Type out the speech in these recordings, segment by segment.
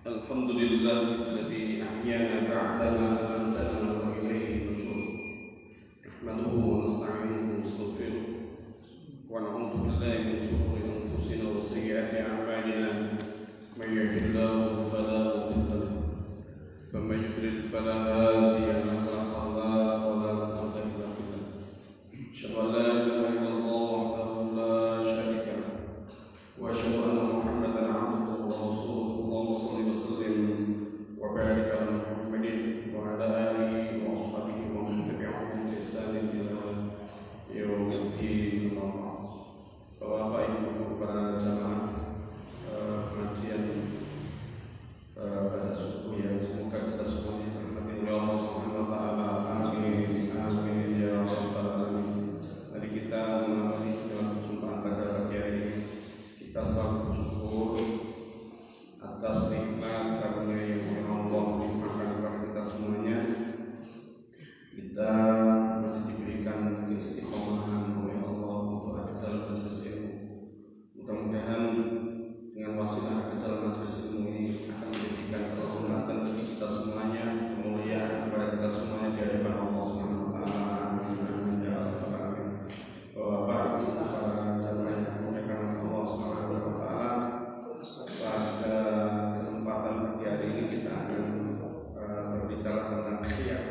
Alhamdulillahilladzi ahyana ba'dama amatana wa ilayhi nusyur. Nahmaduhu wa nasta'inuhu wa nastaghfiruh wa na'udzu billahi min shururi anfusina wa sayyiati a'malina. May yahdihillahu fala mudilla lahu wa may yudlil fala hadiya lahu. Asyhadu an la ilaha illallah wahdahu la syarika lahu wa asyhadu anna Muhammadan 'abduhu wa rasuluhu. Allahumma shalli wa sallim wa barik ala Muhammadin wa ala alihi wa ashabihi wa man tabi'ahum bi ihsanin ila yaumil din. Bapak Ibu para jamaah pengajian pada subuh yang semoga kita semuanya dirahmati oleh Allah Subhanahu wa taala. Amin amin ya rabbal alamin. Mari kita mengawali dalam perjumpaan pada pagi hari ini. Kita selalu bersyukur atas nikmat karunia yang Allah limpahkan kepada kita semuanya. Kita masih diberikan keistiqomahan oleh Allah untuk ada dalam majelis ilmu. Mudah-mudahan dengan wasilah ada dalam majelis ilmu ini akan menjadikan kehormatan bagi kita semuanya, kemuliaan kepada kita semuanya di hadapan Allah Subhanahu wa taala. Amin ya rabbal alamin. Bapak Ibu para jamaah yang dimuliakan Allah Subhanahu wa taala, pada kesempatan pagi hari ini kita akan berbicara tentang khiyar.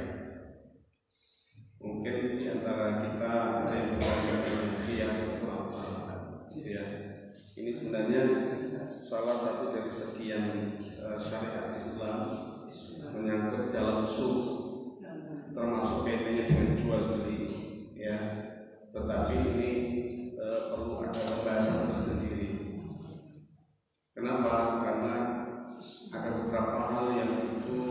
Mungkin di antara kita ada yang bertanya dengan khiyar itu apa? Ya, ini sebenarnya salah satu dari sekian syariat Islam menyangkut dalam usul, termasuk kaitannya dengan jual beli. Ya, tetapi ini perlu ada pembahasan tersendiri. Kenapa? Karena ada beberapa hal yang itu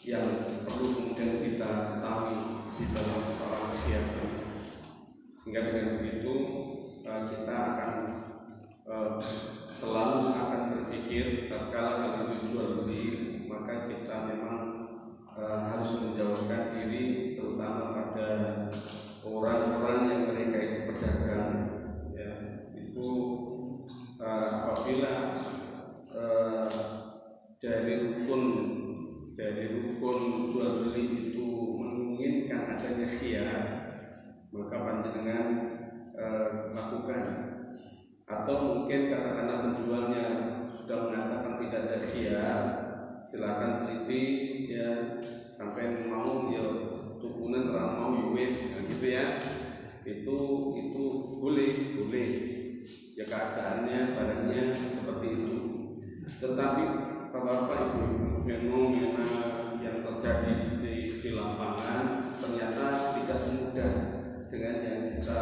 yang perlu kemudian kita ketahui di dalam persoalan khiyar. Sehingga dengan begitu kita akan selalu akan berpikir tatkala kalau itu jual beli, maka kita memang harus menjauhkan diri terutama pada orang-orang yang mereka itu pedagang. Ya, itu apabila dari rukun jual beli itu menginginkan adanya khiyar, maka panjenengan lakukan. Atau mungkin katakanlah penjualnya sudah mengatakan tidak ada khiyar, silakan teliti ya, sampai mau ya tukunan terang mau yuwis gitu ya. Itu boleh ya, keadaannya barangnya seperti itu. Tetapi Bapak Ibu fenomena yang terjadi di lapangan ternyata tidak semudah dengan yang kita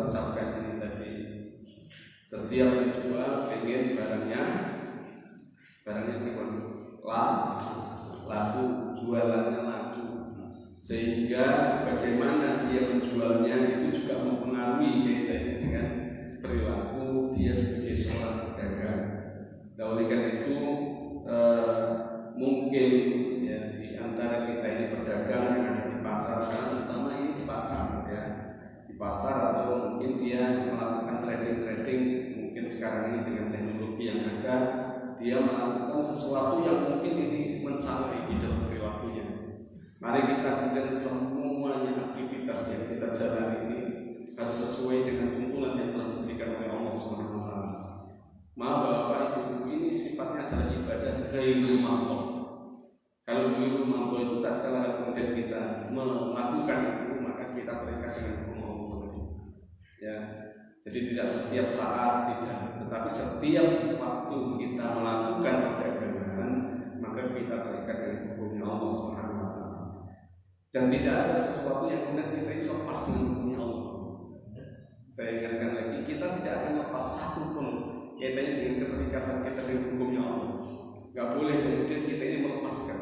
ucapkan ini tadi. Setiap penjual pengen barangnya laku, jualannya laku, sehingga bagaimana dia menjualnya itu juga mempengaruhi kaitannya dengan perilaku dia sebagai seorang pedagang. Nah, oleh karena itu mungkin ya, di antara kita ini pedagang yang ada di pasar, karena terutama ini di pasar ya, di pasar, atau mungkin dia melakukan trading, mungkin sekarang ini dengan teknologi yang ada, dia melakukan sesuatu yang mungkin ini mensalahi dalam perilakunya. Mari kita kemudian semuanya aktivitas yang kita jalani ini harus sesuai dengan tuntunan yang telah diberikan oleh Allah Subhanahu wa taala. Maaf Bapak Ibu, ini sifatnya adalah ibadah ghairul mampu. Kalau ghairul mampu itu tatkala kemudian kita melakukan itu, maka kita terikat dengan hukum Allah. Ya, jadi tidak setiap saat, tidak, tetapi setiap waktu kita melakukan perdagangan, maka kita terikat dengan hukumnya Allah Subhanahu wa taala. Dan tidak ada sesuatu yang kemudian kita itu lepas dengan hukumnya Allah. Saya ingatkan lagi, kita tidak akan lepas satu pun kaitannya dengan keterikatan kita dengan hukumnya Allah. Gak boleh kemudian kita ini melepaskan,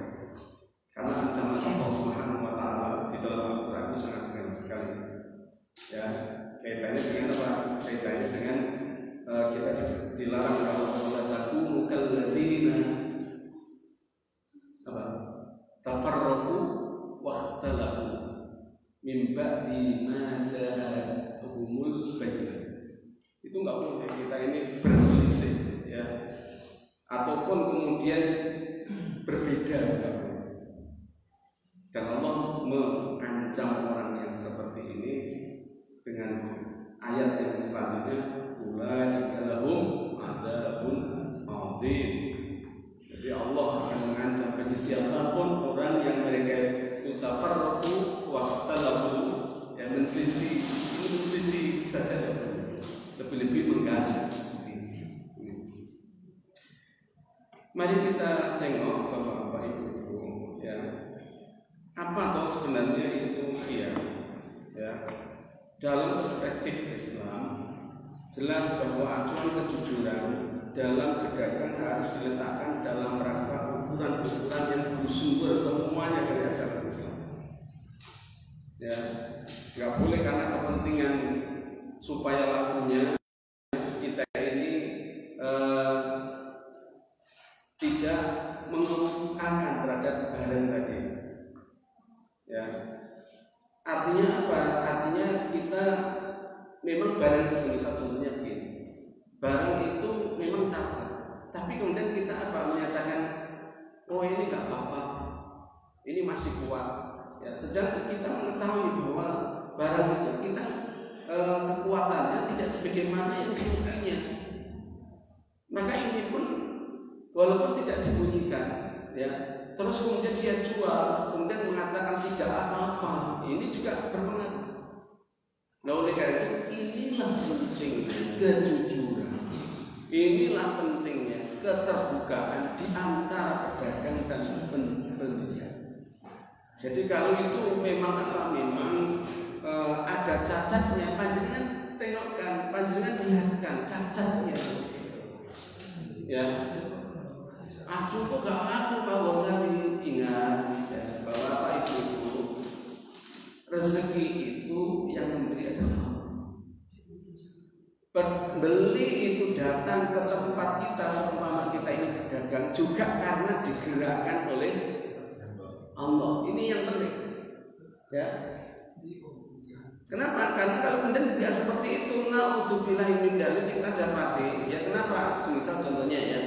karena ancaman Allah Subhanahu wa taala di dalam Al-Qur'an itu sangat sekali. Ya, kaitannya dengan apa? Kaitannya dengan kita dilarang kalau wala takunu kalladzina tafarraqu wakhtalafu min ba'di ma ja'ahumul bayyinah. Itu nggak boleh kita ini berselisih ya, ataupun kemudian berbeda. Dan Allah mengancam orang yang seperti ini dengan ayat yang selanjutnya, ulaika lahum adzabun adzim. Jadi Allah akan mengancam bagi siapapun orang yang mereka tafarraqu wa ikhtalafu, yang menselisih saja, lebih-lebih mengganti. Mari kita tengok Bapak-bapak Ibu, ya. Apa toh sebenarnya itu khiyar? Ya. Dalam perspektif Islam, jelas bahwa acuan kejujuran dalam berdagang harus diletakkan dalam rangka ukuran-ukuran yang bersumber semuanya dari ajaran Islam. Ya, nggak boleh karena kepentingan supaya lakunya kita ini tidak mengemukakan terhadap barang tadi. Ya, artinya apa? Artinya kita memang barang semisal contohnya begini, barang itu memang cacat, tapi kemudian kita apa? Menyatakan, oh ini nggak apa-apa, ini masih kuat. Ya, sedang kita mengetahui bahwa barang itu kita kekuatannya tidak sebagaimana yang semestinya. Maka ini pun walaupun tidak dibunyikan, ya, terus kemudian dia jual, kemudian mengatakan tidak apa-apa, ini juga berpengaruh. Nah, oleh karena itu inilah pentingnya kejujuran, inilah pentingnya keterbukaan di antara pedagang dan pembeli. Jadi kalau itu memang ada cacatnya, panjenengan tengokkan, panjenengan lihatkan cacatnya. Ya, aku kok gak laku Pak Ghazali. Ingat ya, bahwa Pak Ibu, rezeki itu yang memberi adalah pembeli itu datang ke tempat kita seumpama kita ini berdagang juga karena digerakkan oleh Allah. Ini yang penting. Ya. Kenapa? Karena kalau kemudian tidak seperti itu, naudzubillahi min dzalik, kita dapati. Ya kenapa? Semisal contohnya ya.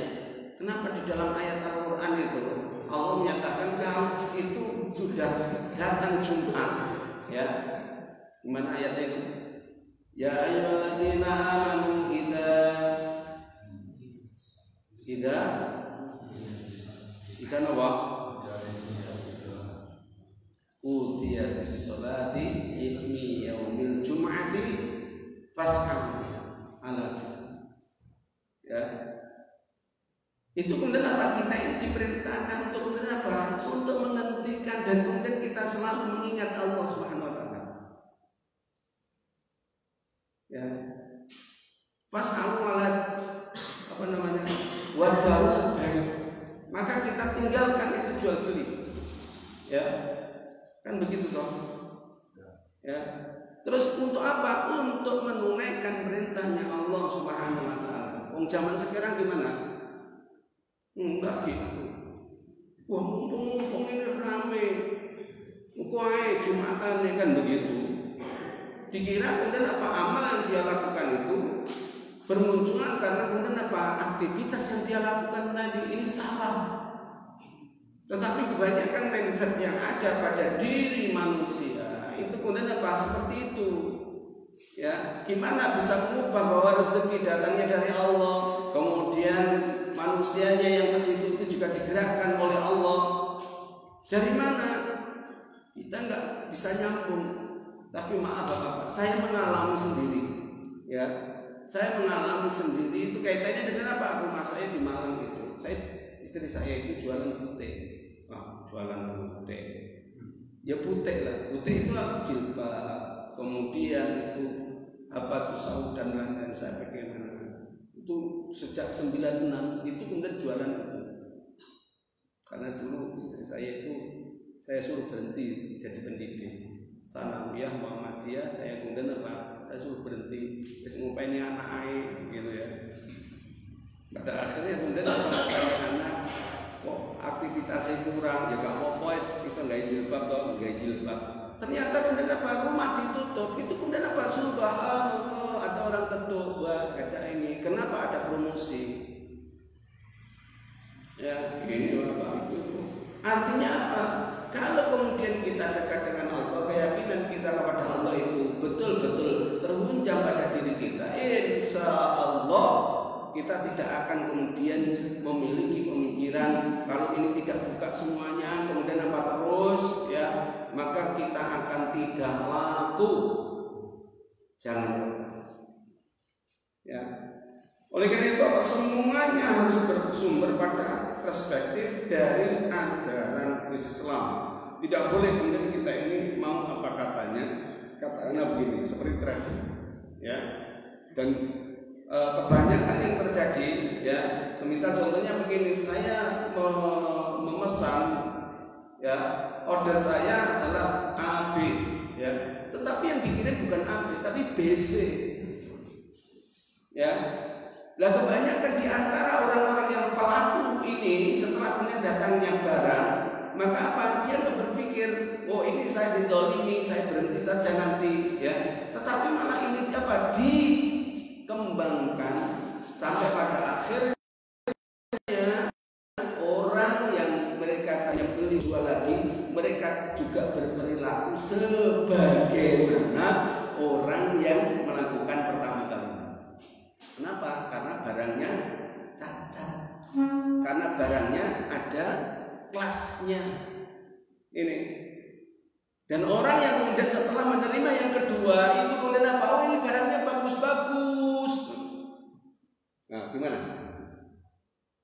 Kenapa di dalam ayat Al-Qur'an itu Allah menyatakan kalau itu sudah datang Jumat, ya. Gimana ayatnya itu? Ya ayyuhalladzina amanu idza nawa utiyatis sholati yawmi yaumil jum'ati fas'au ala. Ya. Itu kemudian apa? Kita ini diperintahkan untuk kemudian apa? Untuk menghentikan dan kemudian kita selalu mengingat Allah Subhanahu wa taala. Ya. Fas'au ala wadawu. Maka kita tinggalkan itu jual beli. Ya. Kan begitu toh? Ya. Terus untuk apa? Untuk menunaikan perintahnya Allah Subhanahu wa taala. Wong zaman sekarang gimana? Enggak gitu. Wah, mumpung ini rame. Kuai Jumatan ya kan begitu. Dikira kemudian apa amal yang dia lakukan itu bermunculan karena kemudian apa aktivitas yang dia lakukan tadi ini salah. Tetapi kebanyakan mindset yang ada pada diri manusia itu kemudian apa seperti itu. Ya, gimana bisa mengubah bahwa rezeki datangnya dari Allah, kemudian manusianya yang ke situ itu juga digerakkan oleh Allah. Dari mana? Kita nggak bisa nyambung. Tapi maaf Bapak, saya mengalami sendiri. Ya, saya mengalami sendiri itu kaitannya dengan apa? Rumah saya di Malang itu. Istri saya itu jualan putih. Jualan putih. Ya putih lah. Putih itu jilbab. Kemudian itu apa tuh saud dan lain-lain saya bagaimana. Itu sejak 96 itu kemudian jualan itu. Karena dulu istri saya itu saya suruh berhenti jadi pendidik. Sanawiyah Muhammadiyah saya kemudian apa? Saya suruh berhenti. Terus ngupaini anak air gitu ya. Pada akhirnya kemudian anak kok aktivitasnya kurang ya gak apa-apa bisa nggak jilbab atau nggak jilbab. Ternyata kemudian apa? Rumah ditutup. Itu kemudian apa? Subhanallah ada orang ketuk, ada ini. Kenapa ada promosi? Artinya apa? Kalau kemudian kita dekat dengan Allah, keyakinan kita kepada Allah itu betul-betul terhunjam pada diri kita, insya Allah kita tidak akan kemudian memiliki pemikiran kalau ini tidak buka semuanya, kemudian apa terus, ya, maka kita akan tidak laku. Jangan, ya. Oleh karena itu semuanya harus bersumber pada perspektif dari ajaran Islam. Tidak boleh kemudian kita ini mau apa katanya begini seperti tradisi, ya. Dan kebanyakan yang terjadi, ya, semisal contohnya begini, saya memesan, ya, order saya adalah AB, ya, tetapi yang dikirim bukan AB tapi BC, ya. Lah kebanyakan di antara orang-orang yang pelaku ini setelah kemudian datangnya barang, maka apa? Dia nggak berpikir, oh ini saya ditolimi, saya berhenti saja nanti, ya. Tetapi malah ini dapat dikembangkan sampai pada akhirnya orang yang mereka tanya beli jual lagi, mereka juga berperilaku sebagaimana orang yang melakukan pertama kali. Kenapa? Karena barangnya cacat, karena barangnya ada kelasnya ini. Dan orang yang kemudian setelah menerima yang kedua itu kemudian apa? Oh ini barangnya bagus-bagus. Nah gimana?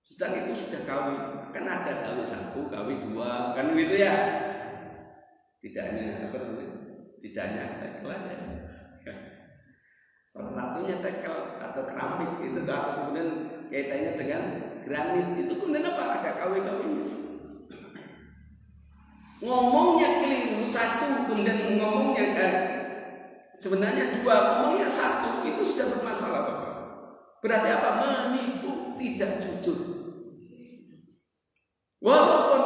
Sedang itu sudah kawin, kan ada kawin 1, kawin 2, kan gitu ya? Tidak hanya apa namanya? Tidak hanya tekelannya. Salah satunya tekel atau keramik itu, atau kemudian kaitannya dengan granit itu kemudian apa? Ada kawin-kawinnya. Ngomongnya keliru 1, kemudian ngomongnya sebenarnya 2, ngomongnya 1, itu sudah bermasalah, Bapak. Berarti apa? Menipu, tidak jujur. Walaupun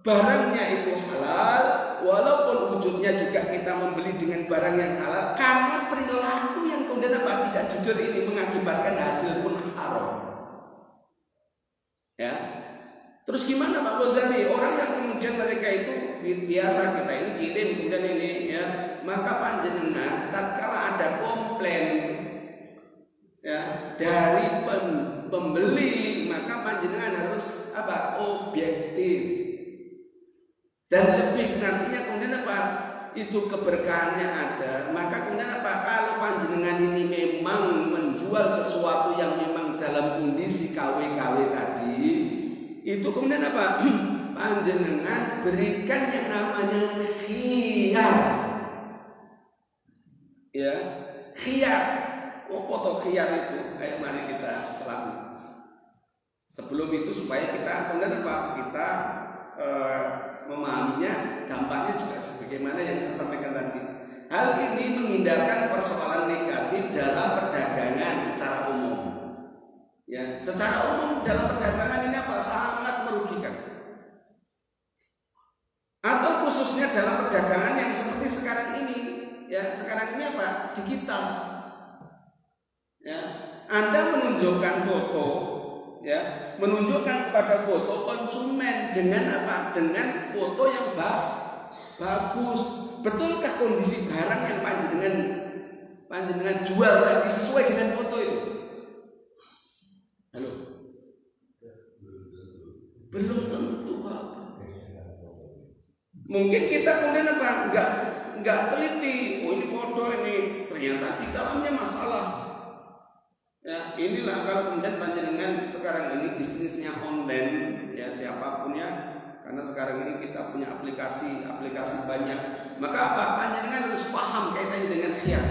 barangnya itu halal, walaupun wujudnya juga kita membeli dengan barang yang halal, karena perilaku yang kemudian apa? Tidak jujur ini mengakibatkan hasil pun haram. Ya. Terus gimana Pak Ghazali? Orang yang kemudian mereka itu biasa kita ini kirim kemudian ini, ya, maka panjenengan tatkala ada komplain, ya, dari pembeli, maka panjenengan harus apa? Objektif. Dan lebih nantinya kemudian apa? Itu keberkahannya ada. Maka kemudian apa? Kalau panjenengan ini memang menjual sesuatu yang memang dalam kondisi KW-KW tadi, itu kemudian apa? Panjenengan berikan yang namanya khiyar. Ya, khiyar. Oh, foto khiyar itu. Ayo mari kita selami. Sebelum itu supaya kita kemudian apa? Kita memahaminya, dampaknya juga sebagaimana yang saya sampaikan tadi. Hal ini menghindarkan persoalan negatif dalam perdagangan secara umum. Ya, secara umum dalam perdagangan ini apa? Sangat merugikan. Atau khususnya dalam perdagangan yang seperti sekarang ini, ya, sekarang ini apa? Digital. Ya, Anda menunjukkan foto, ya, menunjukkan pada foto konsumen dengan apa? Dengan foto yang bagus. Betulkah kondisi barang yang panjenengan jual lagi sesuai dengan foto itu? Halo? Belum tentu, Pak. Mungkin kita kemudian apa? Enggak teliti. Oh ini foto ini ternyata di dalamnya masalah. Ya, inilah kalau kemudian panjenengan sekarang ini bisnisnya online, ya, siapapun ya, karena sekarang ini kita punya aplikasi banyak, maka apa? Panjenengan harus paham kaitannya dengan khiyar.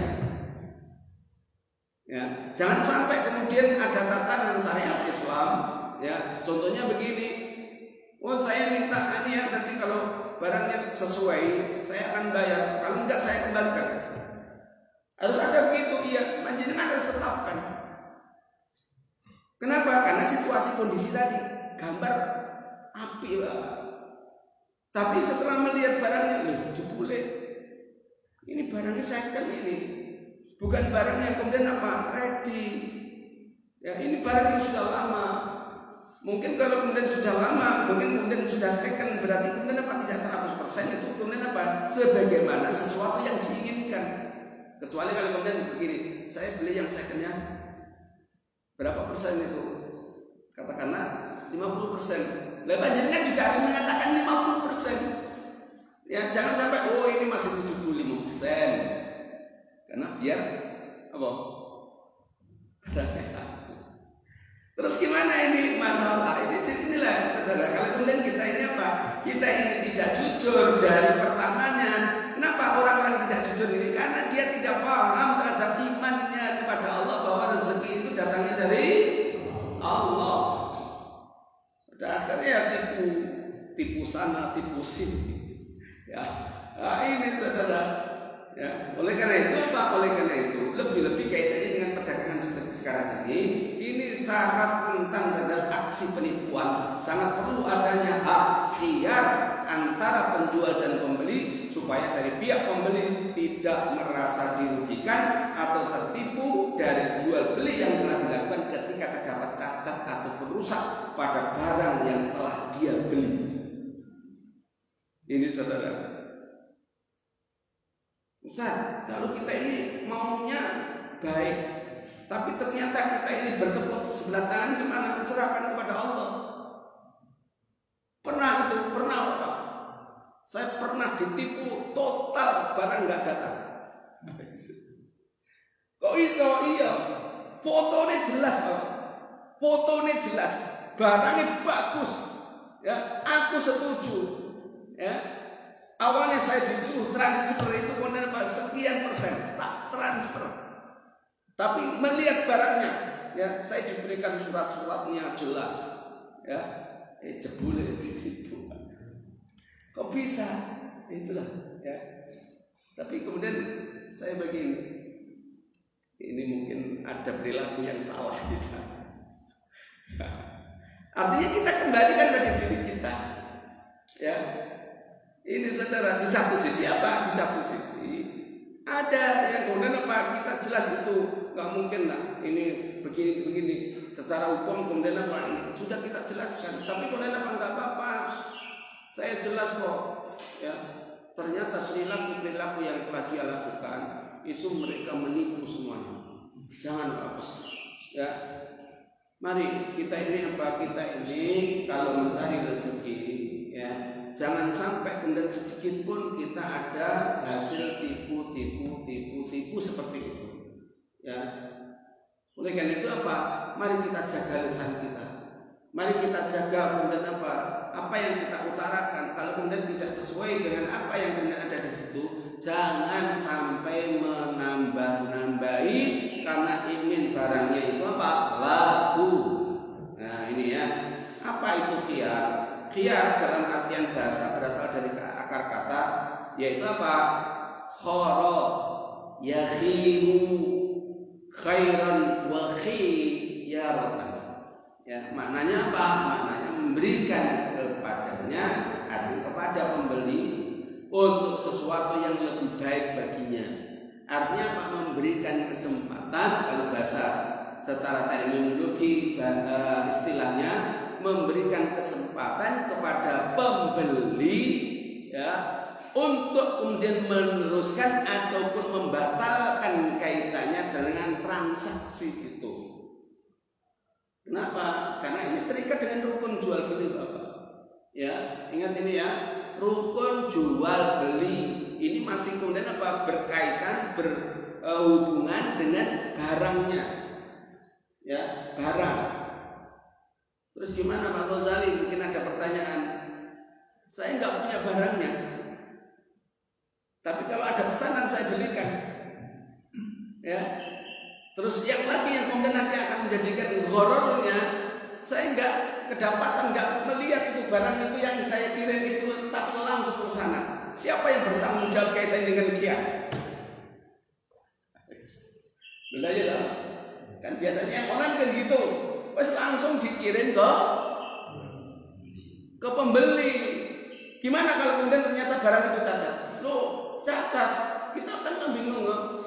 Ya, jangan sampai kemudian ada tatanan syariat Islam, ya, contohnya begini, oh saya minta ini ya, nanti kalau barangnya sesuai saya akan bayar, kalau enggak saya kembalikan. Harus ada begitu, iya, panjenengan harus tetapkan. Kenapa? Karena situasi kondisi tadi gambar api lah. Tapi setelah melihat barangnya, loh jebule, ini barangnya second ini, bukan barang yang kemudian apa? Ready. Ya ini barang yang sudah lama. Mungkin kalau kemudian sudah lama, mungkin kemudian sudah second, berarti kemudian apa tidak 100% itu kemudian apa? Sebagaimana sesuatu yang diinginkan. Kecuali kalau kemudian begini, saya beli yang secondnya berapa persen itu? Katakanlah 50%. Lepas jenengan juga harus mengatakan 50%. Ya jangan sampai oh ini masih 75%. Karena biar apa? Terus gimana ini masalah ini? Inilah saudara, kalau kemudian kita ini apa? Kita ini tidak jujur dari pertamanya. Kenapa orang-orang tidak jujur ini? Karena dia tidak paham terhadap imannya kepada Allah bahwa rezeki itu datangnya dari Allah. Pada akhirnya tipu sana, tipu sini. Ya, nah, ini saudara. Ya, oleh karena itu apa? Oleh karena itu lebih-lebih kaitannya dengan perdagangan seperti sekarang ini syarat tentang dan aksi penipuan sangat perlu adanya hak khiyar antara penjual dan pembeli supaya dari pihak pembeli tidak merasa dirugikan atau tertipu dari jual beli yang telah dilakukan ketika terdapat cacat ataupun rusak pada barang yang telah dia beli. Ini saudara. Ustaz, kalau kita ini maunya baik, tapi ternyata kita ini bertepuk sebelah tangan gimana? Serahkan kepada Allah. Pernah apa? Saya pernah ditipu total, barang nggak datang. Kok iso? Iya, fotonya jelas, Pak. Fotonya jelas, barangnya bagus. Ya, aku setuju. Ya. Awalnya saya disuruh transfer itu kemudian sekian persen tak transfer, tapi melihat barangnya, ya saya diberikan surat-suratnya jelas, ya jebule ditipu. Kok bisa? Itulah, ya. Tapi kemudian saya begini, ini mungkin ada perilaku yang salah kita. Artinya kita kembalikan pada diri kita, ya. Ini saudara, di satu sisi apa? Di satu sisi ada yang kemudian apa? Kita jelas itu nggak mungkin lah. Ini begini. Secara hukum kemudian apa? Sudah kita jelaskan. Tapi kemudian apa? Nggak apa-apa. Saya jelas kok. Ya, ternyata perilaku yang telah dia lakukan itu mereka menipu semuanya. Jangan apa? Ya, mari kita ini apa? Kita ini kalau mencari rezeki, ya. Jangan sampai kemudian sedikit pun kita ada hasil tipu seperti itu. Ya. Oleh karena itu apa? Mari kita jaga lisan kita. Mari kita jaga kemudian apa? Apa yang kita utarakan. Kalau kemudian tidak sesuai dengan apa yang kemudian ada di situ, jangan sampai menambah-nambahi karena ingin barangnya itu apa? Laku. Nah, ini ya. Apa itu khiyar? Khiyar dalam artian bahasa berasal dari akar kata yaitu apa? Khara yakhiru khairan wa khiyaratan. Ya, maknanya apa? Maknanya memberikan kepadanya atau kepada pembeli untuk sesuatu yang lebih baik baginya. Artinya apa? Memberikan kesempatan, kalau bahasa secara terminologi istilahnya memberikan kesempatan kepada pembeli, ya, untuk kemudian meneruskan ataupun membatalkan kaitannya dengan transaksi itu. Kenapa? Karena ini terikat dengan rukun jual beli, Bapak. Ya, ingat ini ya, rukun jual beli ini masih kemudian apa? Berkaitan berhubungan dengan barangnya, ya, barang. Terus gimana Pak Ghazali? Mungkin ada pertanyaan. Saya nggak punya barangnya, tapi kalau ada pesanan saya belikan. Ya. Terus yang lagi yang kemudian nanti akan menjadikan ghorornya, saya nggak kedapatan, nggak melihat itu barang itu yang saya kirim itu, tapi langsung ke sana. Siapa yang bertanggung jawab kaitan dengan khiyar? Benar ya, kan biasanya orang kan gitu. Wes langsung dikirim ke pembeli. Gimana kalau kemudian ternyata barang itu cacat? Loh, cacat. Kita kan bingung loh.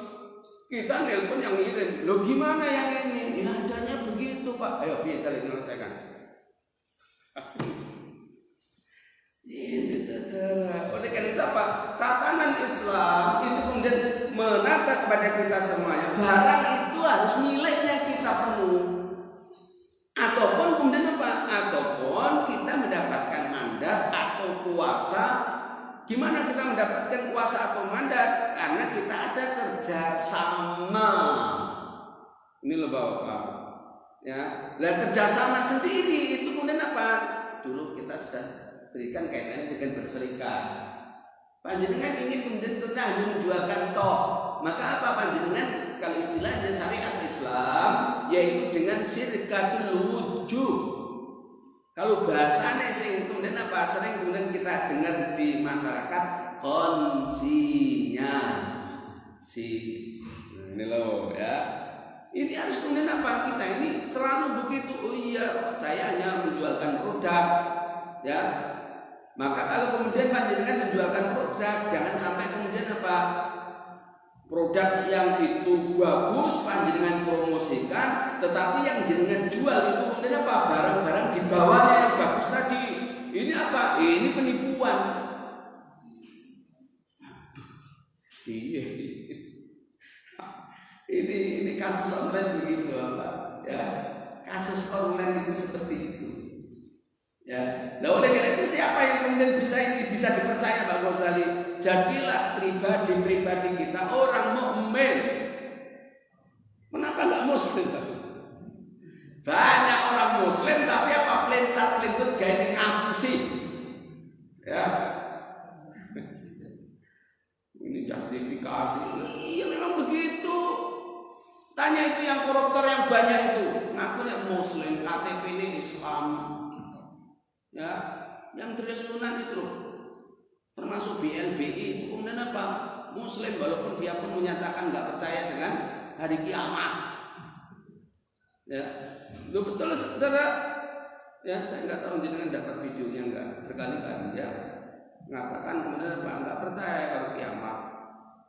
Kita nelpon yang ngirim. Loh, gimana yang ini? Ya adanya begitu, Pak. Ayo, biar cari menyelesaikan. barang itu harus miliknya kita penuh. Ataupun kemudian apa? Ataupun kita mendapatkan mandat atau kuasa. Gimana kita mendapatkan kuasa atau mandat? Karena kita ada kerjasama. Ini loh Bapak. Ya, lah kerjasama sendiri itu kemudian apa? Dulu kita sudah berikan kaitannya dengan berserikat. Panjenengan ingin kemudian kita hanya menjualkan toh, maka apa panjenengan kalau istilahnya syariat Islam yaitu dengan syirkatul wujud. Kalau bahasanya sing kemudian apa sering kemudian kita dengar di masyarakat konsinya ini loh ya. Ini harus kemudian apa kita ini selalu begitu. Oh iya, saya hanya menjualkan produk ya. Maka kalau kemudian panjenengan menjualkan produk, jangan sampai kemudian apa produk yang itu bagus panjenengan promosikan, tetapi yang jenengan jual itu kemudian apa barang-barang di bawahnya yang bagus tadi. Ini apa? Ini penipuan. Iya. Ini kasus online begitu apa? Ya, kasus online itu seperti itu. Ya, nah oleh karena itu siapa yang kemudian bisa dipercaya Pak Ghazali? Jadilah pribadi kita orang mukmin. Kenapa nggak muslim? Banyak orang muslim tapi apa pelintat-pelintut gaya ngapusi. Ya, ini justifikasi. Iya memang begitu. Tanya itu yang koruptor yang banyak itu ngakunya muslim, KTP ini Islam. Ya, yang triliunan itu loh, termasuk BLBI itu kemudian apa? Muslim walaupun dia pun menyatakan nggak percaya dengan hari kiamat. Ya, lu betul saudara. Ya, saya nggak tahu jenengan dapat videonya nggak berkali-kali ya. Mengatakan kemudian apa? Nggak percaya kalau kiamat.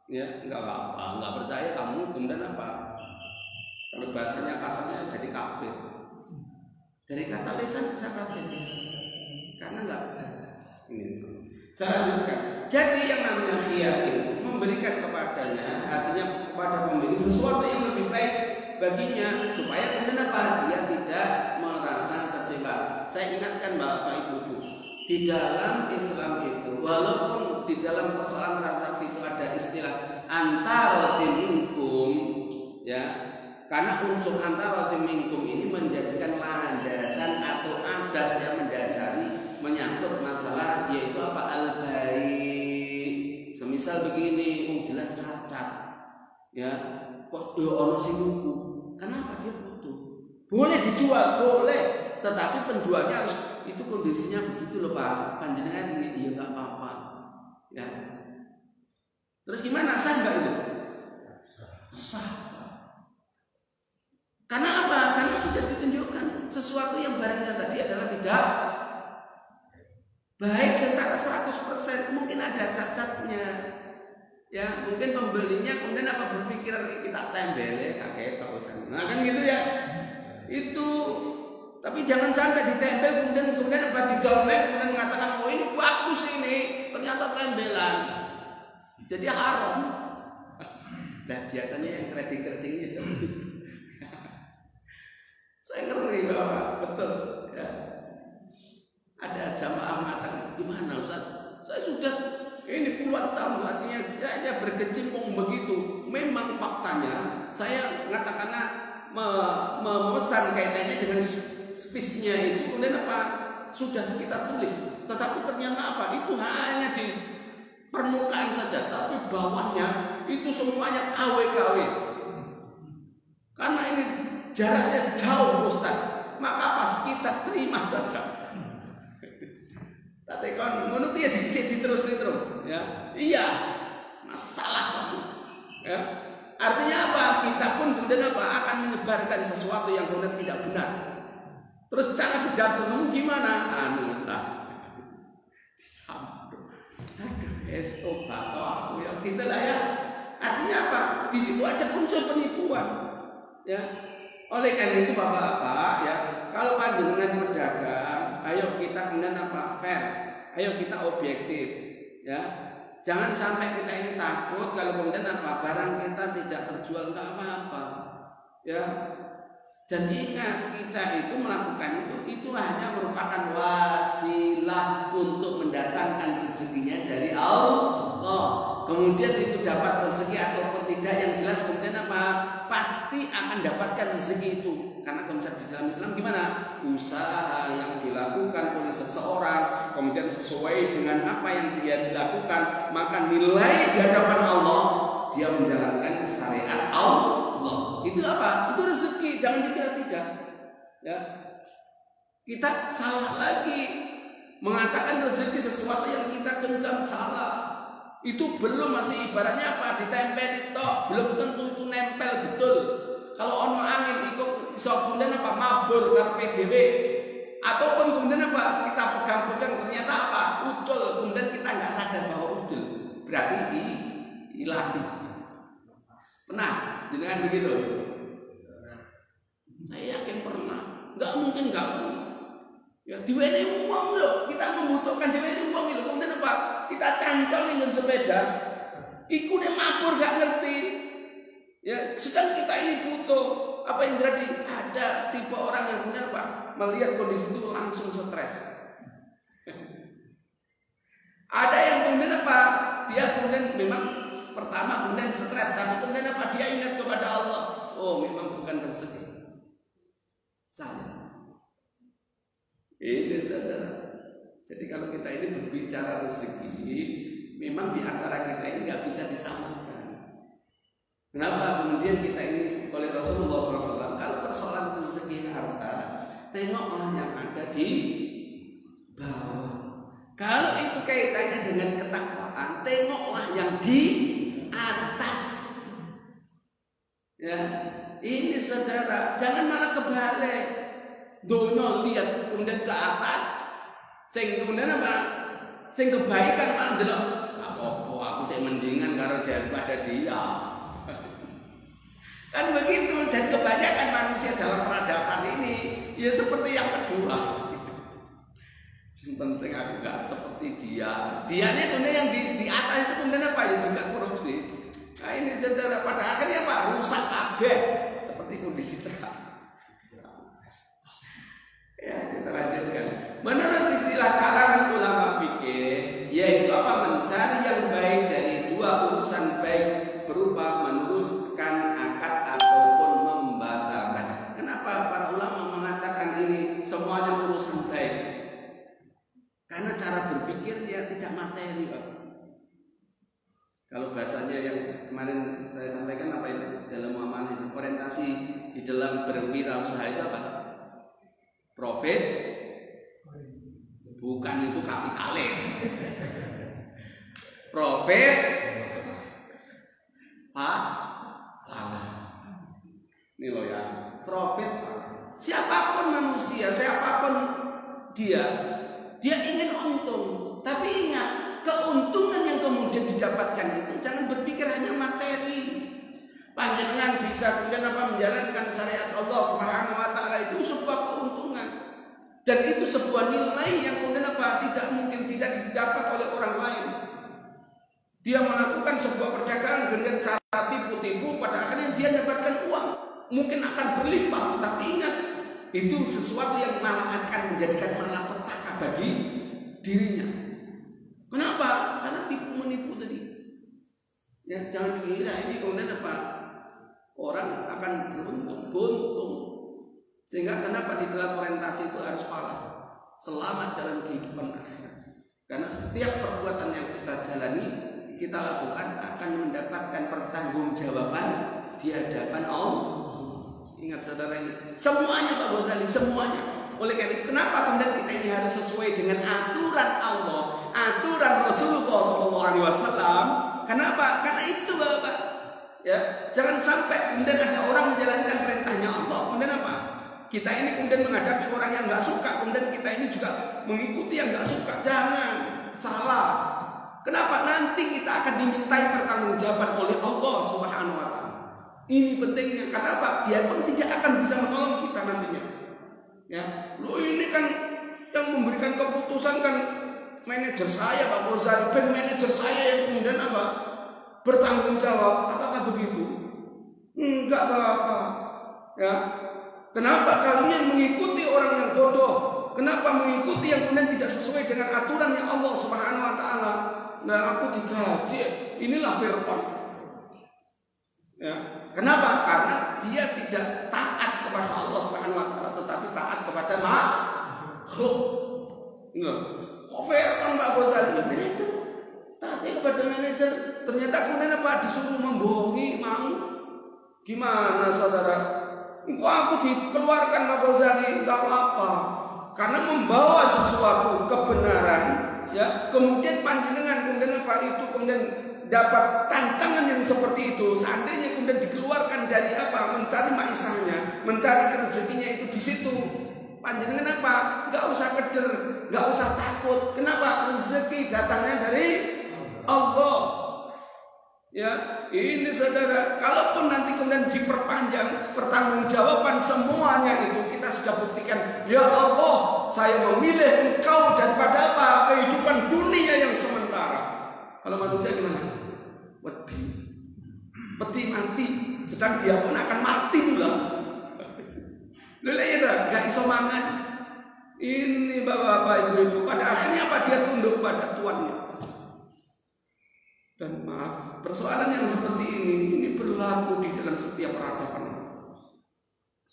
Ya, nggak apa, nggak percaya kamu kemudian apa? Kalau bahasanya kasarnya jadi kafir. Dari kata lisan bisa kafir. Karena nggak percaya. Saya lanjutkan. Jadi yang namanya khiyar itu memberikan kepadanya, artinya kepada pembeli sesuatu yang lebih baik baginya supaya kemudian apa? Dia tidak merasa kecewa. Saya ingatkan Bapak Ibu, di dalam Islam itu walaupun di dalam persoalan transaksi itu ada istilah antara minkum, ya, karena unsur antara minkum ini menjadikan landasan atau asas yang mendasari menyangkut masalah yaitu apa al-bai. Semisal begini, jelas cacat, ya, kok ono sing nuku, kenapa dia butuh? Boleh dijual, boleh, tetapi penjualnya harus itu kondisinya begitu loh Pak. Panjenengan ini dia nggak apa-apa, ya. Terus gimana? Sah nggak itu? Sah. Karena apa? Karena sudah ditunjukkan sesuatu yang barangnya tadi adalah tidak baik secara 100%, mungkin ada cacatnya. Ya, mungkin pembelinya kemudian apa berpikir kita tembelnya kakek tak usah. Nah, kan gitu ya. Itu. Tapi jangan sampai ditempel kemudian apa didolmek kemudian mengatakan oh ini bagus ini, ternyata tembelan. Jadi haram. Nah, biasanya yang kredit-kreditnya seperti itu. Saya ngeri Bapak, betul ya. Ada jamaah mengatakan gimana Ustaz? Saya sudah ini puluhan tahun artinya saya berkecimpung begitu. Memang faktanya saya mengatakannya memesan kaitannya dengan spisnya itu kemudian apa sudah kita tulis, tetapi ternyata apa itu hanya di permukaan saja, tapi bawahnya itu semuanya KW. Karena ini jaraknya jauh Ustaz, maka pas kita terima saja. Tapi kan ngono piye diterus ya. Iya. Masalah kamu. Ya. Artinya apa? Kita pun kemudian apa akan menyebarkan sesuatu yang kemudian tidak benar. Terus cara berdagang gimana? Ustaz. Dicampur. Aduh, atau aku yang kita lah ya. Artinya apa? Di situ ada unsur penipuan. Ya. Oleh karena itu Bapak-bapak ya, kalau panjenengan berdagang, ayo kita kemudian apa? Fair. Ayo kita objektif, ya. Jangan sampai kita ini takut kalau kemudian barang kita tidak terjual, nggak apa-apa, ya. Dan ingat, kita itu melakukan itu hanya merupakan wasilah untuk mendatangkan rezekinya dari Allah. Kemudian itu dapat rezeki ataupun tidak, yang jelas kemudian pasti akan dapatkan rezeki itu. Karena konsep di dalam Islam gimana? Usaha yang dilakukan oleh seseorang kemudian sesuai dengan apa yang dia dilakukan, maka nilai di hadapan Allah dia menjalankan syariat Allah. Itu apa? Itu rezeki, jangan dikira tidak. Ya. Kita salah lagi mengatakan rezeki sesuatu yang kita genggam, salah. Itu belum, masih ibaratnya apa? Ditempel tok, belum tentu itu nempel betul. Kalau ono angin ikut kemudian mabur karpe dhewe, ataupun kemudian kita pegang-pegang ternyata ucul, kemudian kita nggak sadar bahwa ucul, berarti hilang. Pernah dengan begitu? Saya yakin pernah. Nggak mungkin nggak pernah. Ya, diwenehi uang loh, kita membutuhkan diwenehi uang itu, kemudian kita cantol dengan sepeda, ikutnya mabur nggak ngerti. Ya, sedang kita ini butuh, apa yang terjadi? Ada tipe orang yang kemudian melihat kondisi itu langsung stres. Ada yang kemudian dia kemudian memang pertama kemudian stres, tapi kemudian dia ingat kepada Allah. Oh, memang bukan rezeki saya. Ini saudara. Jadi kalau kita ini berbicara rezeki, memang di antara kita ini nggak bisa disamakan. Kenapa kemudian kita ini oleh Rasulullah SAW, kalau persoalan rezeki harta, tengoklah yang ada di bawah. Kalau itu kaitannya dengan ketakwaan, tengoklah yang di atas. Ya, ini saudara, jangan malah kebalik. Dono lihat kemudian ke atas, sing kemudian sing kebaikan malah delok. Apa-apa, aku sing mendingan karo daripada dia. Kan begitu, dan kebanyakan manusia dalam peradaban ini ya seperti yang kedua. Yang penting aku gak seperti dia. Dianya kemudian yang di atas itu kemudian ya juga korupsi. Nah ini saudara, pada akhirnya rusak kabeh seperti kondisi sekarang. Ya, kita lanjutkan. Menurut istilah kalangan ulama fikih, yaitu mencari yang baik dari dua urusan baik berupa meneruskan akad ataupun membatalkan. Kenapa para ulama mengatakan ini semuanya urusan baik? Karena cara berpikir dia tidak materi, Pak. Kalau bahasanya yang kemarin saya sampaikan itu dalam muamalah, orientasi di dalam berwirausaha itu apa? Profit, bukan itu kapitalis. Profit, ini loh ya, profit. Siapapun manusia, siapapun dia ingin untung. Tapi ingat, keuntungan yang kemudian didapatkan itu jangan berpikir hanya materi. Panjenengan bisa kemudian menjalankan syariat Allah Subhanahu wa taala itu sebuah keuntungan. Dan itu sebuah nilai yang kemudian tidak mungkin tidak didapat oleh orang lain. Dia melakukan sebuah perdagangan dengan cara tipu-tipu, pada akhirnya dia dapatkan uang. Mungkin akan berlimpah, tapi ingat, itu sesuatu yang malah akan menjadikan malapetaka bagi dirinya. Kenapa? Karena tipu menipu tadi. Ya, jangan kira ini kemudian orang akan buntung. Sehingga kenapa di dalam orientasi itu harus pala, selamat dalam kehidupan akhirat. Karena setiap perbuatan yang kita jalani, kita lakukan akan mendapatkan pertanggungjawaban di hadapan Allah. Ingat saudara ini, semuanya Pak Ghazali, semuanya. Oleh karena itu, kenapa kemudian kita ini harus sesuai dengan aturan Allah, aturan Rasulullah SAW? Kenapa? Karena itu Bapak. Ya, jangan sampai kemudian ada orang menjalankan perintahnya Allah, kemudian kita ini kemudian menghadapi orang yang nggak suka, kemudian kita ini juga mengikuti yang nggak suka. Jangan, salah. Kenapa? Nanti kita akan dimintai pertanggungjawaban oleh Allah Subhanahu wa taala. Ini pentingnya. Kata apa? Dia pun tidak akan bisa menolong kita nantinya. Ya, lo ini kan yang memberikan keputusan kan manajer saya Pak Ghazali, ben manajer saya yang kemudian apa? Bertanggung jawab. Apakah begitu? Enggak Bapak. Ya. Kenapa kalian mengikuti orang yang bodoh? Kenapa mengikuti yang kemudian tidak sesuai dengan aturannya Allah Subhanahu wa taala? Nah, aku digaji. Inilah Fir'aun. Ya. Kenapa? Karena dia tidak taat kepada Allah Subhanahu wa taala, tetapi taat kepada makhluk. Kok Fir'aun Pak Ghazali manajer? Taatnya kepada manajer. Ternyata kemudian apa? Disuruh membohongi, mau. Gimana saudara? Kok aku dikeluarkan Pak Ghazali? Enggak apa-apa. Karena membawa sesuatu kebenaran, ya, kemudian panjenengan kemudian apa itu kemudian dapat tantangan yang seperti itu. Seandainya kemudian dikeluarkan dari apa? Mencari maisahnya, mencari rezekinya itu di situ. Panjenengan apa? Enggak usah keder, enggak usah takut. Kenapa? Rezeki datangnya dari Allah. Ya, ini saudara, kalaupun nanti kemudian diperpanjang pertanggungjawaban semuanya itu kita sudah buktikan, ya Allah, saya memilih Engkau daripada apa? Kehidupan dunia yang sementara. Kalau manusia gimana? Wedi mati, sedang dia pun akan mati pula. Lha ya enggak iso mangan. Ini bapak-bapak, ibu-ibu, pada akhirnya apa? Dia tunduk pada tuannya. Dan maaf, persoalan yang seperti ini berlaku di dalam setiap peradaban.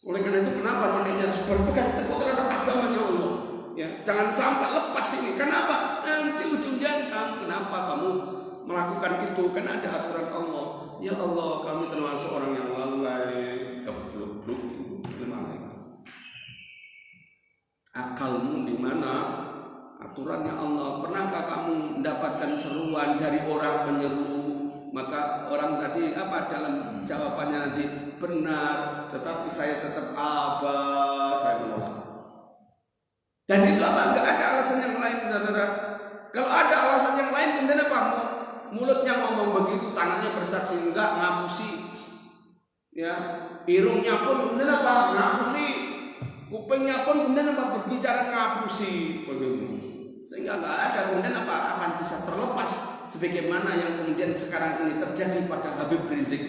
Oleh karena itu kenapa kita harus berpegang teguh terhadap agamanya Allah? Ya, jangan sampai lepas ini. Kenapa? Nanti ujungnya kenapa kamu melakukan itu? Karena ada aturan Allah. Ya Allah, kami termasuk orang yang lalai, kebluk-bluk, akalmu di mana? Aturannya Allah. Pernahkah kamu mendapatkan seruan dari orang menyeru? Maka orang tadi apa dalam jawabannya nanti benar, tetapi saya tetap saya menolak. Dan itu apa? Enggak ada alasan yang lain, saudara. Kalau ada alasan yang lain, kemudian apa? Mulutnya ngomong begitu, tangannya bersaksi, enggak, ngapusi. Ya, irungnya pun kemudian apa? Ngapusi. Kupingnya pun kemudian apa? Berbicara ngapusi. Sehingga enggak ada kemudian apa? Akan bisa terlepas sebagaimana yang kemudian sekarang ini terjadi pada Habib Rizik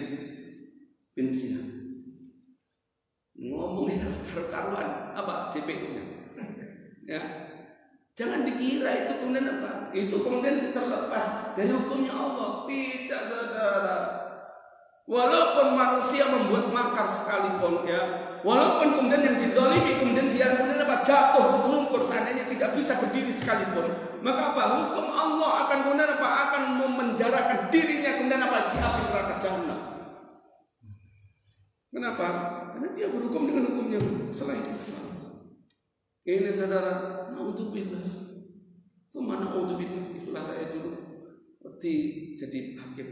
bin Sihab. Ngomongnya berkaruan apa? JPU-nya. Ya. Jangan dikira itu kemudian apa? Itu kemudian terlepas dari hukumnya Allah. Tidak, saudara. Walaupun manusia membuat makar sekalipun, ya, walaupun kemudian yang dizalimi kemudian dia kemudian apa? Jatuh tersungkur, seandainya tidak bisa berdiri sekalipun, maka apa? Hukum Allah akan kemudian apa? Akan memenjarakan dirinya kemudian apa? Di api neraka jahanam. Kenapa? Karena dia berhukum dengan hukumnya selain Islam. Ini saudara, naudzubillah. Semua naudzubillah. Itulah saya dulu jadi hakim.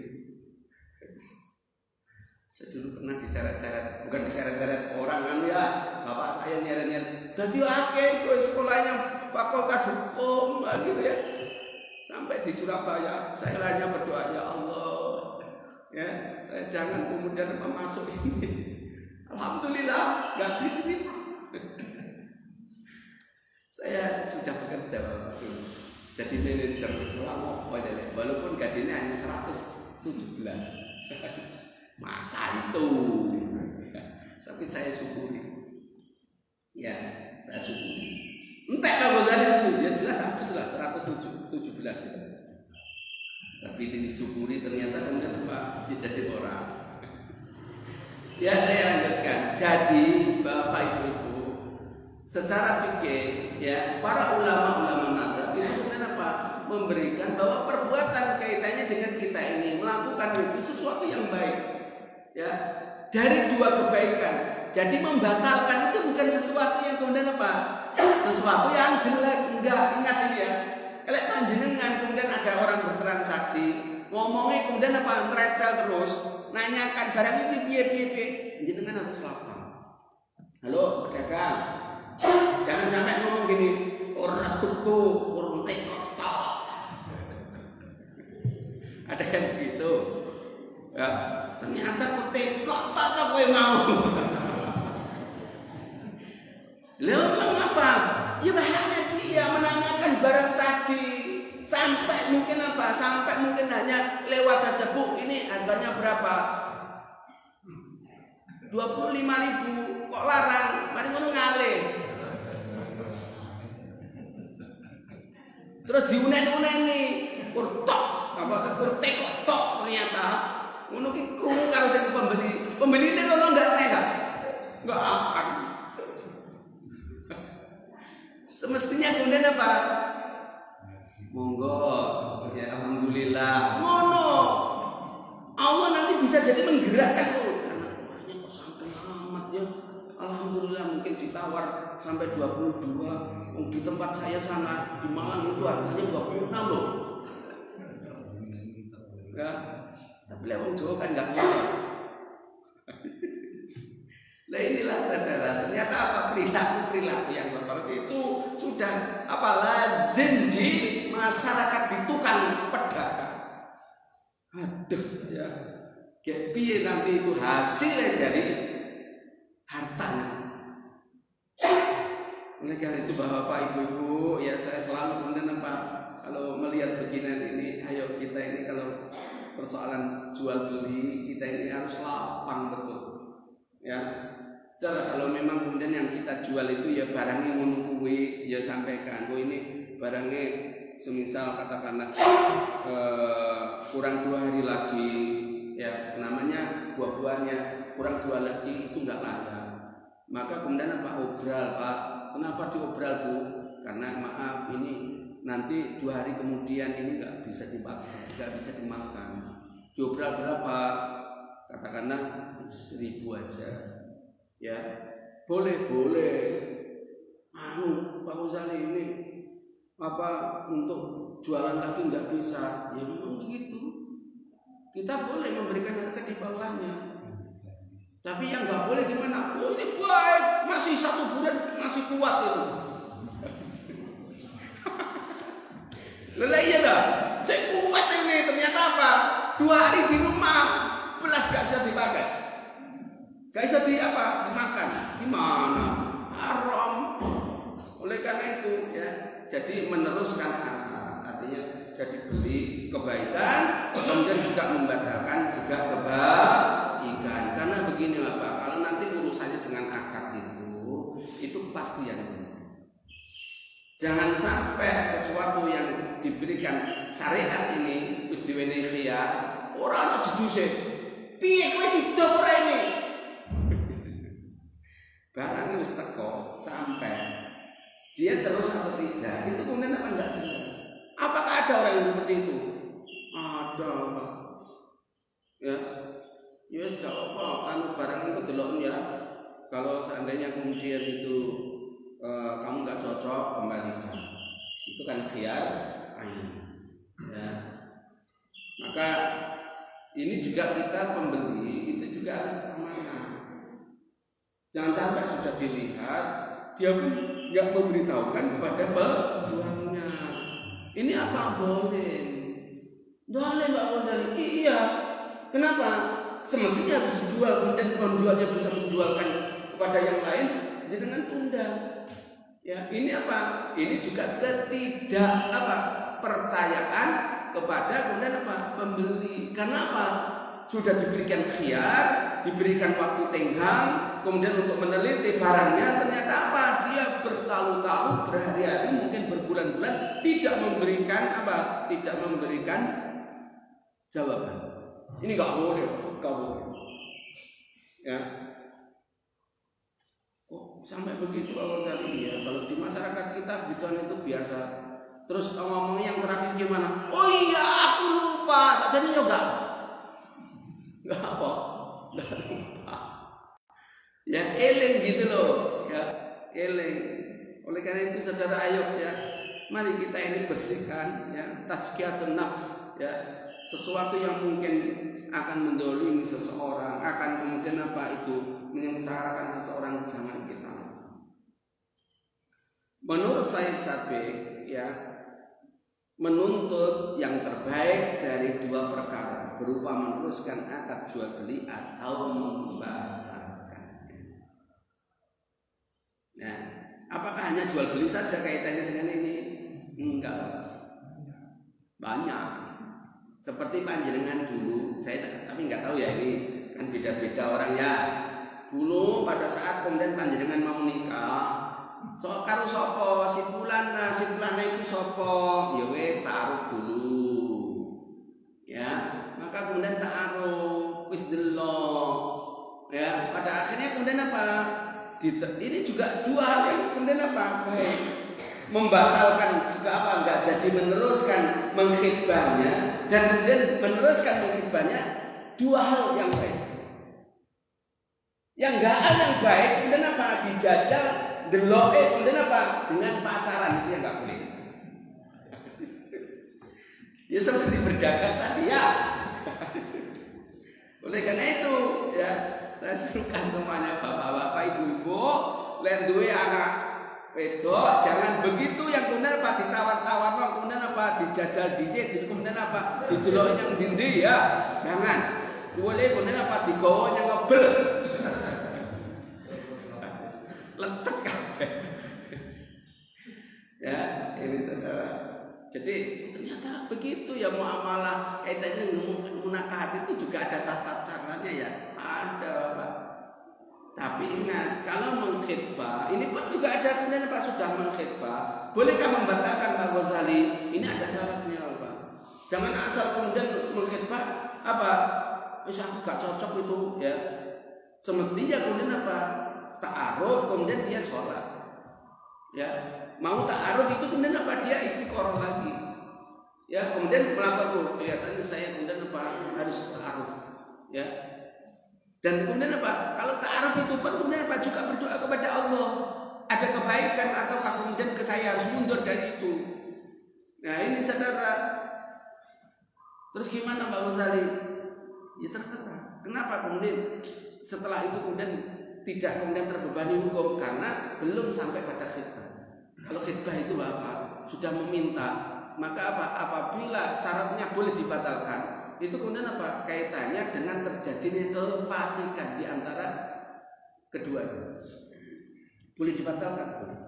Saya dulu pernah diseret-seret, bukan diseret-seret orang kan ya, bapak saya nyeret-nyeret. Jadi hakim, sekolahnya fakultas hukum, gitu ya. Sampai di Surabaya, saya hanya berdoa, ya Allah, ya, saya jangan kemudian masuk ini. Alhamdulillah, nggak gitu. Saya sudah bekerja jadi manajer walaupun gajinya hanya 117. Masa itu? Tapi saya syukuri. Ya, saya syukuri. Entek kalau dari itu dia jelas habislah 117 itu. Tapi disyukuri ternyata kemudian apa? Dia jadi orang. Ya, saya lanjutkan. Jadi Bapak Ibu, secara fikih ya para ulama-ulama mazhab itu kemudian apa? Memberikan bahwa perbuatan kaitannya dengan kita ini melakukan itu sesuatu yang baik. Ya, dari dua kebaikan. Jadi membatalkan itu bukan sesuatu yang kemudian apa? Sesuatu yang jelek. Enggak, ingat ini ya. Kalau panjenengan kemudian ada orang bertransaksi, ngomongnya kemudian apa? Ngerecel terus, nanyakan barang ini piye-piye, panjenengan harus lapang. Halo, pedagang. Jangan sampai ngomong gini, orang tuku, orang tekotok. Ada yang begitu. Ya. Ternyata kok tekok tak kowe mau. Lalu mengapa? Ya bahaya dia menanyakan barang tadi. sampai mungkin apa? Sampai mungkin hanya lewat saja, Bu, ini harganya berapa? 25.000, kok larang? Mari ngono ngalih. Terus diunen-uneni, urtok apa urtekok tok ternyata. Ngono ki krungu karo sing pembeli. Pembeline ngono ndak nek enggak akan. Semestinya kemudian apa? Monggo, ya alhamdulillah. Ngono. Allah nanti bisa jadi menggerakkan karena orangnya kok sampai amat ya. Alhamdulillah mungkin ditawar sampai 22. Di tempat saya sana di Malang itu harganya 26 loh. Ya, tapi lewat Jawa kan nggak ngerti. Nah inilah saudara, ternyata apa perilaku yang seperti itu sudah apa lazim di masyarakat, di tukang pedagang. Aduh ya, kayak piye nanti itu hasilnya dari hartanya. Oleh karena itu bapak ibu-ibu ya, saya selalu kemudian apa, kalau melihat beginian ini, ayo kita ini kalau persoalan jual beli kita ini harus lapang betul ya. Kalau memang kemudian yang kita jual itu ya barangnya ngono kuwi ya sampaikan, oh ini barangnya semisal katakanlah kurang 2 hari lagi ya, namanya buah-buahnya kurang 2 lagi itu enggak layak, maka kemudian apa, obral Pak, kenapa diobral Bu? Karena maaf ini nanti 2 hari kemudian ini enggak bisa dimakan, diobral berapa? Katakanlah 1.000 aja ya, boleh Pak Uzali ini apa untuk jualan lagi nggak bisa ya, memang begitu, kita boleh memberikan harga di bawahnya, tapi yang nggak boleh gimana, oh ini baik masih 1 bulan masih kuat itu. Lelah iya dah, saya kuat ini, ternyata apa, 2 hari di rumah belas gak bisa dipakai, gak bisa dimakan, gimana? Haram. Oleh karena itu ya, jadi meneruskan artinya jadi beli kebaikan, kemudian juga membatalkan juga kebaikan. Karena begini Pak, kalau nanti urusannya dengan akad itu kepastian. Jangan sampai sesuatu yang diberikan syariat ini wis diwenehi khiyar, ora ana jeduse. Piye kowe sida ora ini? Barang wis teko sampai dia terus atau tidak, itu kemudian apa enggak jelas. Apakah ada orang yang seperti itu? Ada Pak. Ya, wis gak apa, anu barang itu delok ya. Kalau seandainya kemudian itu kamu nggak cocok, kembalikan. Itu kan khiyar ain. Ya. Maka ini juga kita pembeli itu juga harus amanah. Jangan sampai sudah dilihat dia pun nggak memberitahukan kepada penjualnya. Ini apa boleh? Boleh Pak Ghazali. Iya. Kenapa? Semestinya harus dijual, kemudian penjualnya bisa menjualkan kepada yang lain dengan tunda. Ya, ini apa? Ini juga ketidak apa? Percayaan kepada kemudian apa? Pembeli. Karena apa? Sudah diberikan khiyar, diberikan waktu tenggang, kemudian untuk meneliti barangnya, ternyata apa? Dia bertahun-tahun, berhari-hari, mungkin berbulan-bulan tidak memberikan apa? Tidak memberikan jawaban. Ini nggak boleh, nggak boleh. Ya. Kok sampai begitu awal tadi ya? Kalau di masyarakat kita gituan itu biasa. Terus ngomongnya yang terakhir gimana? Oh iya, aku lupa. Jadi yoga. Enggak apa. Enggak lupa. Ya eling gitu loh, ya eling. Oleh karena itu saudara ayo ya, mari kita ini bersihkan ya, tazkiyatun nafs ya. Sesuatu yang mungkin akan mendolimi seseorang, akan kemudian apa itu menyengsarakan seseorang, jangan kita. Menurut Sayyid Sabiq ya, menuntut yang terbaik dari 2 perkara, berupa meneruskan akad jual beli atau membatalkannya. Nah, apakah hanya jual beli saja kaitannya dengan ini? Enggak. banyak. Seperti panjenengan dulu, saya tapi nggak tahu ya, ini kan beda-beda orangnya. Dulu pada saat kemudian panjenengan mau nikah, karo sopo si fulana itu sopo, ya wes taruh dulu, ya. Maka kemudian ta'aruf, wis delok, ya. Pada akhirnya kemudian apa? Ini juga dua hal yang kemudian apa? Baik, membatalkan juga apa? Enggak jadi meneruskan mengkhidbahnya, dan kemudian meneruskan mengkhidbahnya, dua hal yang baik. Yang enggak hal yang baik, kemudian apa? Dijajal, deloke, kemudian apa? Dengan pacaran, itu yang enggak boleh. Ya seperti berdagang tadi ya. Oleh karena itu, ya saya serukan semuanya bapak-bapak, ibu-ibu, lain duwe anak wedok, jangan begitu yang kemudian apa ditawar-tawar, kemudian apa dijajal dhisik, kemudian apa didelok yang dindi ya. Jangan. Boleh kemudian apa digowo yang ngebel. Lecet kabeh. Ya, ini saudara. Jadi ternyata begitu ya muamalah kaitannya munakahat itu juga ada tata caranya ya. Ada Bapak. Tapi ingat, kalau mengkhidbah, ini pun juga ada kemudian Pak sudah mengkhidbah, bolehkah membatalkan Pak Ghazali? Ini ada syaratnya Bapak. Jangan asal kemudian mengkhidbah apa? Wis aku gak cocok itu ya. Semestinya kemudian apa? Ta'aruf, kemudian dia sholat. Ya, mau ta'aruf itu kemudian apa? Dia istiqoroh lagi. Ya, kemudian melakukan kelihatannya saya kemudian apa? Harus ta'aruf. Ya. Dan kemudian apa? Kalau ta'aruf itu pun kemudian apa? Juga berdoa kepada Allah. Ada kebaikan ataukah kemudian saya harus mundur dari itu. Nah, ini saudara. Terus gimana Pak Ghazali? Ya terserah. Kenapa kemudian setelah itu kemudian tidak kemudian terbebani hukum karena belum sampai pada khidbah. Kalau khidbah itu Bapak sudah meminta, maka apa? Apabila syaratnya boleh dibatalkan, itu kemudian apa? Kaitannya dengan terjadinya kefasikan di antara kedua. Boleh dibatalkan? Boleh.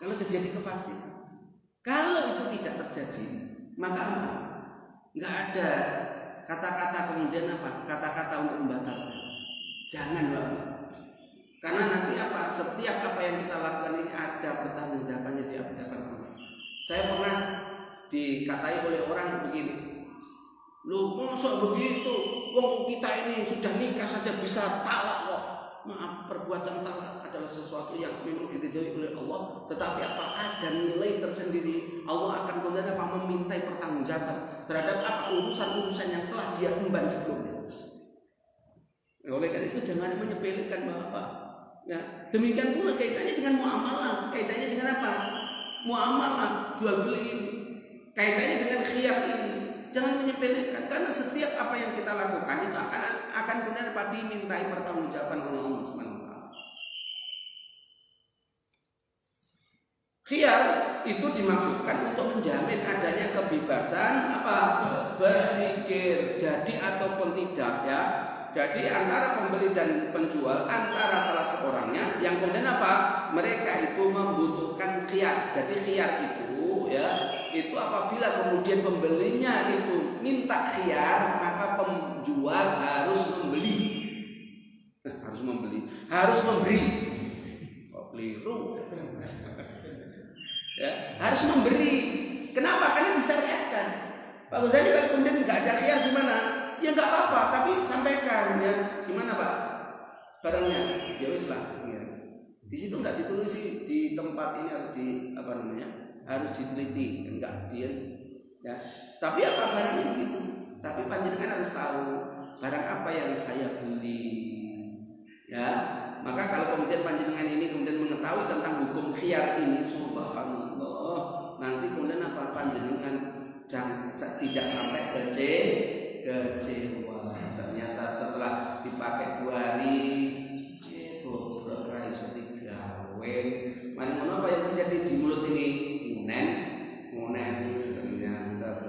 Kalau terjadi kefasikan. Kalau itu tidak terjadi, maka apa? Enggak ada kata-kata kemudian apa? Kata-kata untuk membatalkan. Jangan Bapak. Karena nanti apa? Setiap apa yang kita lakukan ini ada pertanggungjawabannya di hadapan Allah. Saya pernah dikatai oleh orang begini. Lu mosok begitu? Wong kita ini sudah nikah saja bisa talak kok. Maaf, perbuatan talak adalah sesuatu yang memang diridhoi oleh Allah, tetapi apa? Ada nilai tersendiri. Allah akan kemudian apa? Memintai pertanggungjawaban terhadap apa? Urusan-urusan yang telah dia emban sebelumnya. Oleh karena itu jangan menyepelekan Bapak. Ya, demikian pula kaitannya dengan muamalah, kaitannya dengan apa? Muamalah jual beli ini, kaitannya dengan khiyar ini. Jangan menyepelekan karena setiap apa yang kita lakukan itu akan benar dimintai pertanggungjawaban oleh Allah Subhanahu wa taala. Khiyar itu dimaksudkan untuk menjamin adanya kebebasan apa? Berpikir jadi ataupun tidak ya. Jadi antara pembeli dan penjual, antara salah seorangnya yang kemudian apa? Mereka itu membutuhkan khiyar. Jadi khiyar itu ya, itu apabila kemudian pembelinya itu minta khiyar, maka penjual harus membeli. Harus memberi. Kok keliru? Ya, harus memberi. Kenapa? Karena disyariatkan. Pak Ghazali kalau kemudian nggak ada khiyar gimana? Ya nggak apa-apa, tapi sampaikan ya. Gimana Pak? Barangnya, ya wis lah. Ya. Di situ nggak ditulis di tempat ini atau di apa namanya, harus diteliti, enggak dia. Ya. Tapi apa barangnya begitu? Tapi panjenengan harus tahu barang apa yang saya beli. Ya, maka kalau kemudian panjenengan ini kemudian mengetahui tentang hukum khiyar ini, subhanallah, nanti kemudian apa panjenengan tidak sampai kecewa. Ternyata setelah dipakai 2 hari, bobot ra iso digawe. Mana apa yang terjadi di mulut ini? Ngunen ternyata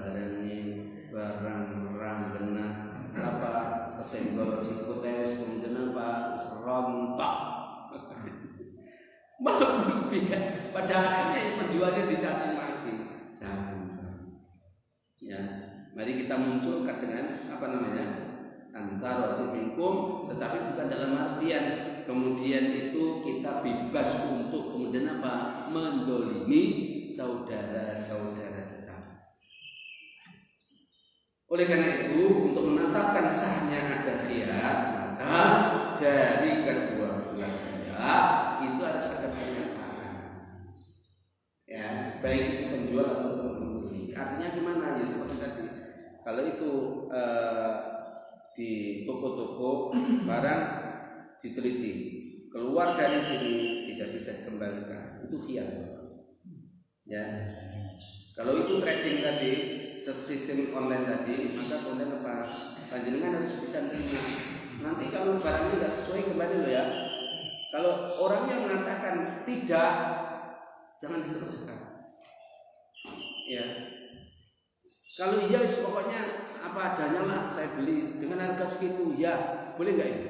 barang kena apa kesenggol sikut wis kemudian apa rontok. Malah pada akhirnya penjualnya dicaci maki. Jangan. Ya, Mari kita munculkan dengan apa namanya? Antara minkum, tetapi bukan dalam artian kemudian itu kita bebas untuk kemudian apa? Mendolimi saudara-saudara kita. Oleh karena itu, untuk menetapkan sahnya ada khiyar, maka dari kedua belah pihak itu harus ada pernyataan. Ya, baik itu penjual atau pembeli. Artinya gimana? Ya seperti tadi. Kalau itu di toko-toko barang diteliti, keluar dari sini tidak bisa dikembalikan, itu khiyar. Ya. Kalau itu trading tadi, sistem online tadi, maka kemudian apa? Panjenengan harus bisa terima. Nanti kalau barangnya tidak sesuai kembali loh ya. Kalau orangnya mengatakan tidak, jangan diteruskan. Ya. Kalau iya, pokoknya apa adanya lah saya beli dengan harga segitu, ya boleh nggak itu?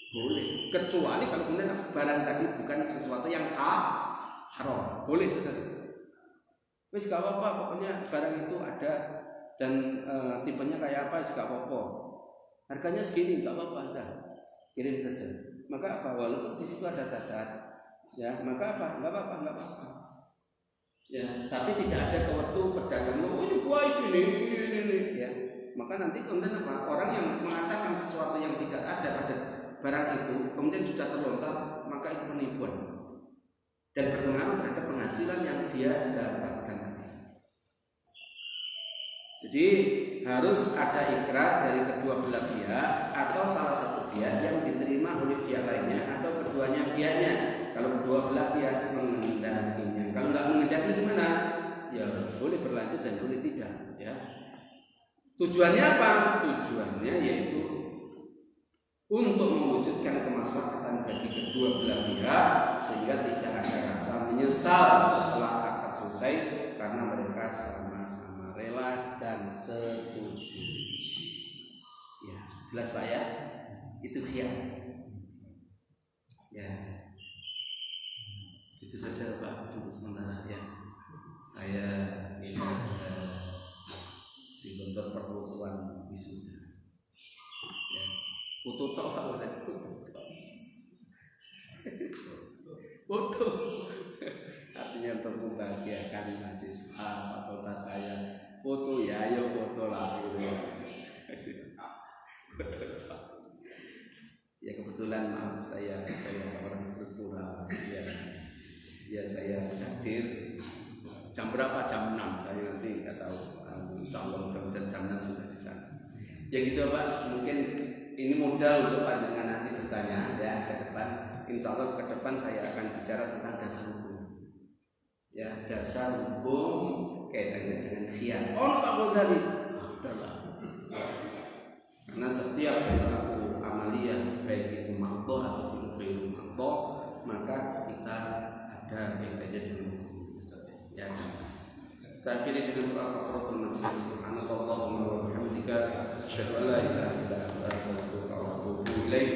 Boleh. Kecuali kalau kemudian barang tadi bukan sesuatu yang haram, boleh saudara. Wis gak apa-apa, pokoknya barang itu ada dan tipenya kayak apa, gak apa-apa. Harganya segini, gak apa-apa, sudah kirim saja. Maka apa? Walaupun di situ ada cacat, ya maka apa? Gak apa-apa, gak apa-apa. Ya, tapi tidak ada waktu pedagang. Oh ini baik ini, ya. Maka nanti kemudian apa? Orang yang mengatakan sesuatu yang tidak ada pada barang itu, kemudian sudah terlontar, maka itu penipuan dan berpengaruh terhadap penghasilan yang dia dapatkan. Jadi harus ada ikrar dari kedua belah pihak atau salah satu pihak yang diterima oleh pihak lainnya atau keduanya pihaknya. Kalau kedua belah pihak mengendakinya, kalau nggak mengendaki gimana? Ya boleh berlanjut dan boleh tidak. Ya. Tujuannya apa? Tujuannya yaitu untuk mewujudkan kemaslahatan bagi kedua belah pihak sehingga tidak ada rasa menyesal setelah akad selesai karena mereka sama-sama rela dan setuju. Ya, jelas Pak ya? Itu khiyar. Ya. Itu saja Pak untuk sementara ya. Saya ini di kantor pertutuan wisuda. Ya. Foto tok Pak, saya foto. Artinya untuk membahagiakan mahasiswa fakultas saya. Foto ya, ayo foto lah gitu ya. Ya kebetulan maaf saya orang struktural ya saya hadir jam berapa? Jam 6 saya nanti nggak tahu. Insyaallah mudah-mudahan jam 6 sudah di sana. Ya gitu Pak, mungkin ini modal untuk panjenengan nanti bertanya ya ke depan. Insyaallah ke depan saya akan bicara tentang dasar hukum. Ya, dasar hukum kaitannya dengan khiyar. Oh, Pak Ghazali. Adalah. Karena setiap perilaku amaliyah baik itu maqdhah ataupun ghairu maqdhah, maka kita ada kaitannya dengan hukum. Ya, dasar. Kita akhiri dengan kafaratul majlis. Subhanallahumma wa bihamdika asyhadu an la ilaha illa anta astaghfiruka wa atubu ilaik.